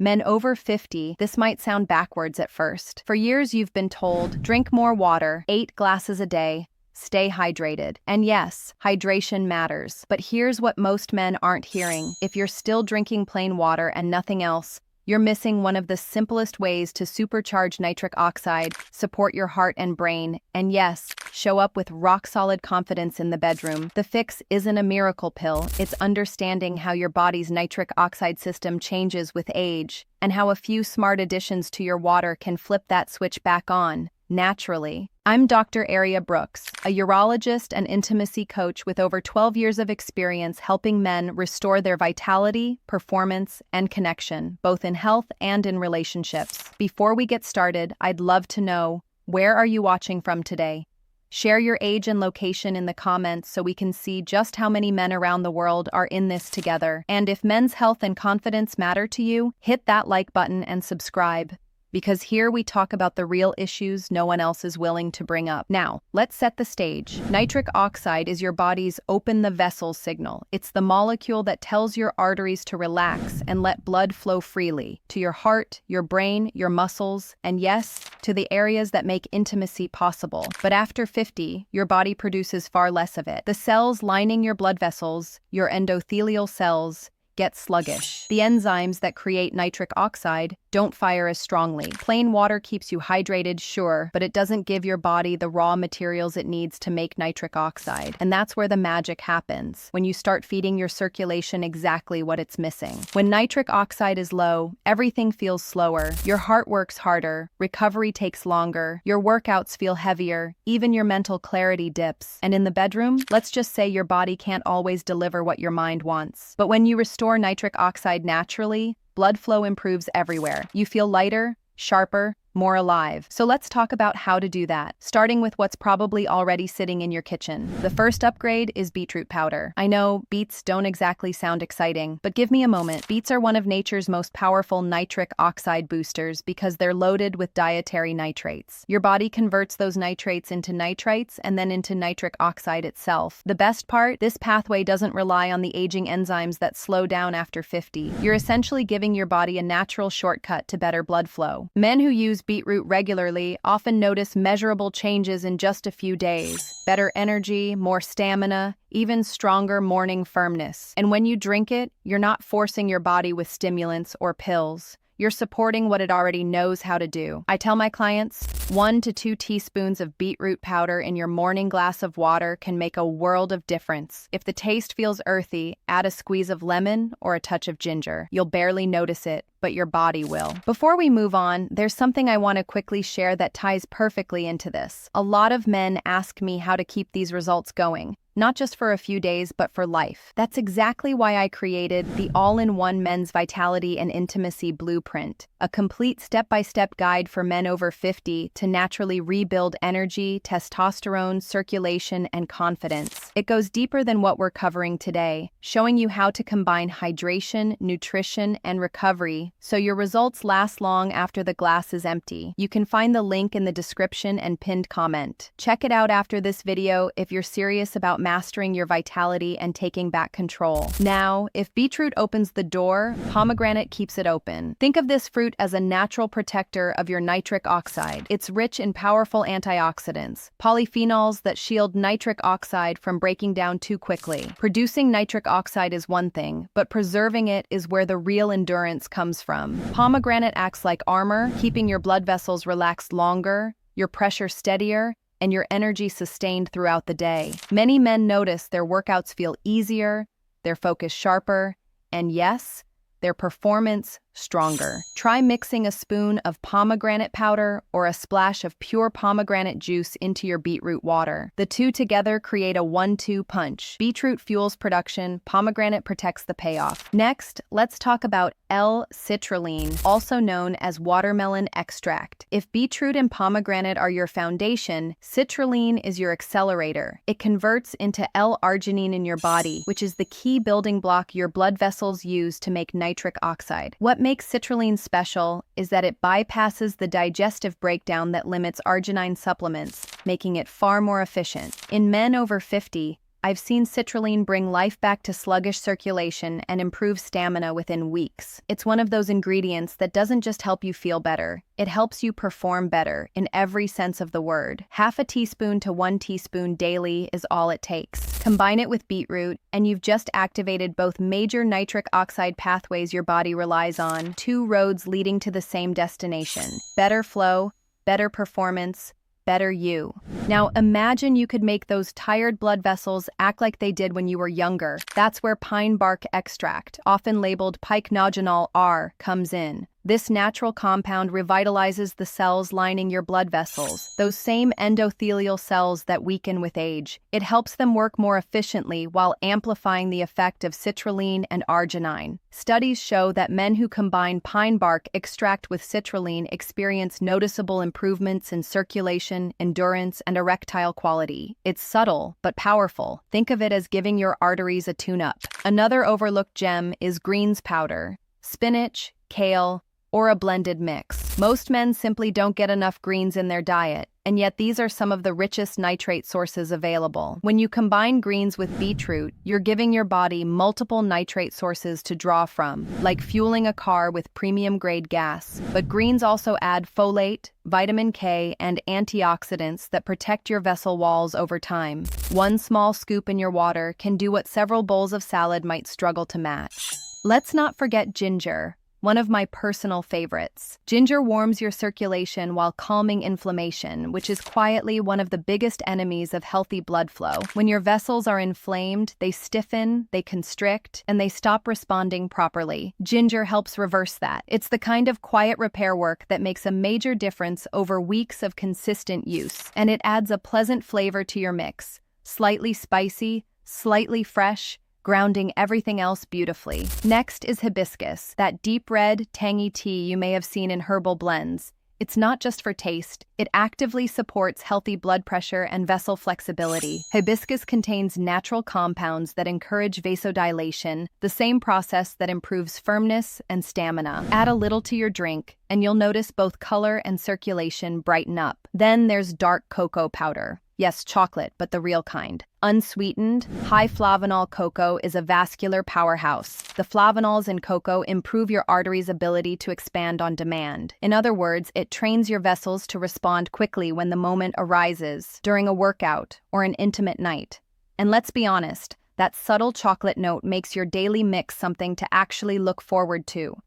Men over 50, this might sound backwards at first. For years you've been told, drink more water, 8 glasses a day, stay hydrated. And yes, hydration matters. But here's what most men aren't hearing. If you're still drinking plain water and nothing else, you're missing one of the simplest ways to supercharge nitric oxide, support your heart and brain, and yes, show up with rock-solid confidence in the bedroom. The fix isn't a miracle pill, it's understanding how your body's nitric oxide system changes with age, and how a few smart additions to your water can flip that switch back on, naturally. I'm Dr. Aria Brooks, a urologist and intimacy coach with over 12 years of experience helping men restore their vitality, performance, and connection, both in health and in relationships. Before we get started, I'd love to know, where are you watching from today? Share your age and location in the comments so we can see just how many men around the world are in this together. And if men's health and confidence matter to you, hit that like button and subscribe. Because here we talk about the real issues no one else is willing to bring up. Now, let's set the stage. Nitric oxide is your body's open the vessels signal. It's the molecule that tells your arteries to relax and let blood flow freely to your heart, your brain, your muscles, and yes, to the areas that make intimacy possible. But after 50, your body produces far less of it. The cells lining your blood vessels, your endothelial cells, get sluggish. The enzymes that create nitric oxide don't fire as strongly. Plain water keeps you hydrated, sure, but it doesn't give your body the raw materials it needs to make nitric oxide. And that's where the magic happens, when you start feeding your circulation exactly what it's missing. When nitric oxide is low, everything feels slower, your heart works harder, recovery takes longer, your workouts feel heavier, even your mental clarity dips. And in the bedroom, let's just say your body can't always deliver what your mind wants. But when you restore nitric oxide naturally, blood flow improves everywhere. You feel lighter, sharper, more alive. So let's talk about how to do that, starting with what's probably already sitting in your kitchen. The first upgrade is beetroot powder. I know beets don't exactly sound exciting, but give me a moment. Beets are one of nature's most powerful nitric oxide boosters because they're loaded with dietary nitrates. Your body converts those nitrates into nitrites and then into nitric oxide itself. The best part, this pathway doesn't rely on the aging enzymes that slow down after 50. You're essentially giving your body a natural shortcut to better blood flow. Men who use beetroot regularly often notice measurable changes in just a few days. Better energy, more stamina, even stronger morning firmness. And when you drink it, you're not forcing your body with stimulants or pills. You're supporting what it already knows how to do. I tell my clients, 1 to 2 teaspoons of beetroot powder in your morning glass of water can make a world of difference. If the taste feels earthy, add a squeeze of lemon or a touch of ginger. You'll barely notice it, but your body will. Before we move on, there's something I want to quickly share that ties perfectly into this. A lot of men ask me how to keep these results going. Not just for a few days, but for life. That's exactly why I created the all-in-one Men's Vitality and Intimacy Blueprint, a complete step-by-step guide for men over 50 to naturally rebuild energy, testosterone, circulation, and confidence. It goes deeper than what we're covering today, showing you how to combine hydration, nutrition, and recovery so your results last long after the glass is empty. You can find the link in the description and pinned comment. Check it out after this video if you're serious about mastering your vitality and taking back control. Now, if beetroot opens the door, pomegranate keeps it open. Think of this fruit as a natural protector of your nitric oxide. It's rich in powerful antioxidants, polyphenols that shield nitric oxide from breaking down too quickly. Producing nitric oxide is one thing, but preserving it is where the real endurance comes from. Pomegranate acts like armor, keeping your blood vessels relaxed longer, your pressure steadier, and your energy sustained throughout the day. Many men notice their workouts feel easier, their focus sharper, and yes, their performance stronger. Try mixing a spoon of pomegranate powder or a splash of pure pomegranate juice into your beetroot water. The two together create a 1-2 punch. Beetroot fuels production, pomegranate protects the payoff. Next, let's talk about L-citrulline, also known as watermelon extract. If beetroot and pomegranate are your foundation, citrulline is your accelerator. It converts into L-arginine in your body, which is the key building block your blood vessels use to make nitric oxide. What makes citrulline special is that it bypasses the digestive breakdown that limits arginine supplements, making it far more efficient. In men over 50, I've seen citrulline bring life back to sluggish circulation and improve stamina within weeks. It's one of those ingredients that doesn't just help you feel better, it helps you perform better in every sense of the word. Half a teaspoon to 1 teaspoon daily is all it takes. Combine it with beetroot, and you've just activated both major nitric oxide pathways your body relies on, 2 roads leading to the same destination. Better flow, better performance, better you. Now imagine you could make those tired blood vessels act like they did when you were younger. That's where pine bark extract, often labeled pycnogenol R, comes in. This natural compound revitalizes the cells lining your blood vessels, those same endothelial cells that weaken with age. It helps them work more efficiently while amplifying the effect of citrulline and arginine. Studies show that men who combine pine bark extract with citrulline experience noticeable improvements in circulation, endurance, and erectile quality. It's subtle, but powerful. Think of it as giving your arteries a tune-up. Another overlooked gem is greens powder. Spinach, kale, or a blended mix. Most men simply don't get enough greens in their diet, and yet these are some of the richest nitrate sources available. When you combine greens with beetroot, you're giving your body multiple nitrate sources to draw from, like fueling a car with premium-grade gas. But greens also add folate, vitamin K, and antioxidants that protect your vessel walls over time. One small scoop in your water can do what several bowls of salad might struggle to match. Let's not forget ginger, one of my personal favorites. Ginger warms your circulation while calming inflammation, which is quietly one of the biggest enemies of healthy blood flow. When your vessels are inflamed, they stiffen, they constrict, and they stop responding properly. Ginger helps reverse that. It's the kind of quiet repair work that makes a major difference over weeks of consistent use, and it adds a pleasant flavor to your mix. Slightly spicy, slightly fresh, grounding everything else beautifully. Next is hibiscus, that deep red, tangy tea you may have seen in herbal blends. It's not just for taste, it actively supports healthy blood pressure and vessel flexibility. Hibiscus contains natural compounds that encourage vasodilation, the same process that improves firmness and stamina. Add a little to your drink, and you'll notice both color and circulation brighten up. Then there's dark cocoa powder. Yes, chocolate, but the real kind. Unsweetened, high flavanol cocoa is a vascular powerhouse. The flavanols in cocoa improve your arteries' ability to expand on demand. In other words, it trains your vessels to respond quickly when the moment arises, during a workout or an intimate night. And let's be honest, that subtle chocolate note makes your daily mix something to actually look forward to.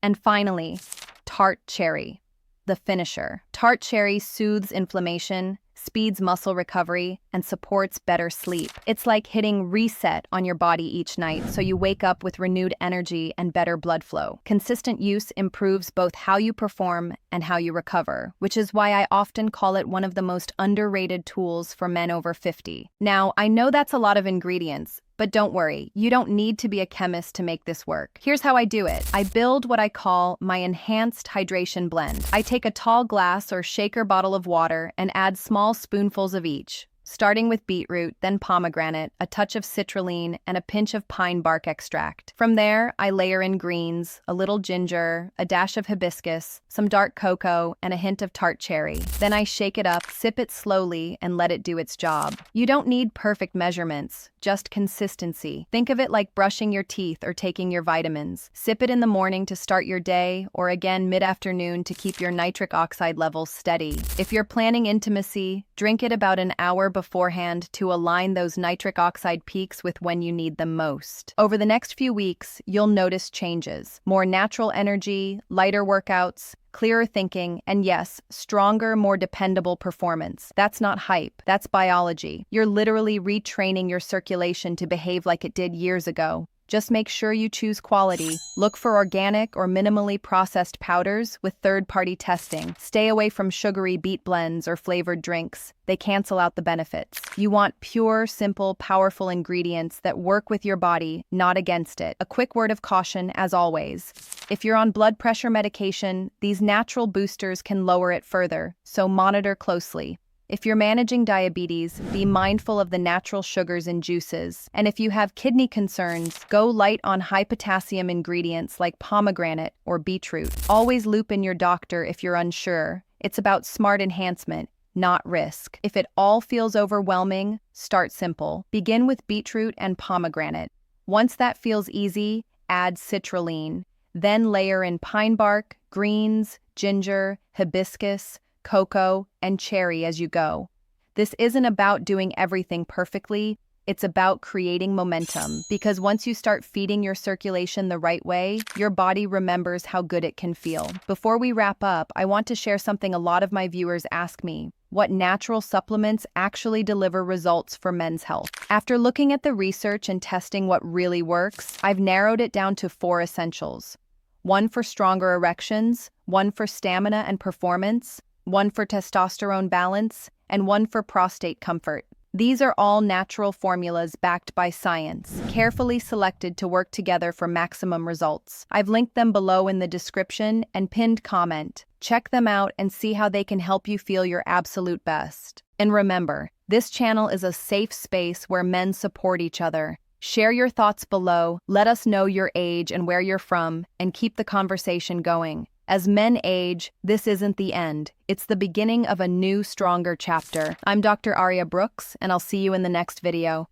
And finally, tart cherry, the finisher. Tart cherry soothes inflammation, speeds muscle recovery, and supports better sleep. It's like hitting reset on your body each night so you wake up with renewed energy and better blood flow. Consistent use improves both how you perform and how you recover, which is why I often call it one of the most underrated tools for men over 50. Now, I know that's a lot of ingredients, but don't worry, you don't need to be a chemist to make this work. Here's how I do it. I build what I call my enhanced hydration blend. I take a tall glass or shaker bottle of water and add small spoonfuls of each, starting with beetroot, then pomegranate, a touch of citrulline, and a pinch of pine bark extract. From there, I layer in greens, a little ginger, a dash of hibiscus, some dark cocoa, and a hint of tart cherry. Then I shake it up, sip it slowly, and let it do its job. You don't need perfect measurements, just consistency. Think of it like brushing your teeth or taking your vitamins. Sip it in the morning to start your day, or again mid-afternoon to keep your nitric oxide levels steady. If you're planning intimacy, drink it about an hour beforehand to align those nitric oxide peaks with when you need them most. Over the next few weeks, you'll notice changes. More natural energy, lighter workouts, clearer thinking, and yes, stronger, more dependable performance. That's not hype, that's biology. You're literally retraining your circulation to behave like it did years ago. Just make sure you choose quality. Look for organic or minimally processed powders with third-party testing. Stay away from sugary beet blends or flavored drinks. They cancel out the benefits. You want pure, simple, powerful ingredients that work with your body, not against it. A quick word of caution, as always. If you're on blood pressure medication, these natural boosters can lower it further, so monitor closely. If you're managing diabetes, be mindful of the natural sugars in juices. And if you have kidney concerns, go light on high-potassium ingredients like pomegranate or beetroot. Always loop in your doctor if you're unsure. It's about smart enhancement, not risk. If it all feels overwhelming, start simple. Begin with beetroot and pomegranate. Once that feels easy, add citrulline. Then layer in pine bark, greens, ginger, hibiscus, cocoa, and cherry as you go. This isn't about doing everything perfectly, it's about creating momentum, because once you start feeding your circulation the right way, your body remembers how good it can feel. Before we wrap up, I want to share something a lot of my viewers ask me: what natural supplements actually deliver results for men's health? After looking at the research and testing what really works, I've narrowed it down to 4 essentials. 1 for stronger erections, 1 for stamina and performance, 1 for testosterone balance, and 1 for prostate comfort. These are all natural formulas backed by science, carefully selected to work together for maximum results. I've linked them below in the description and pinned comment. Check them out and see how they can help you feel your absolute best. And remember, this channel is a safe space where men support each other. Share your thoughts below, let us know your age and where you're from, and keep the conversation going. As men age, this isn't the end. It's the beginning of a new, stronger chapter. I'm Dr. Aria Brooks, and I'll see you in the next video.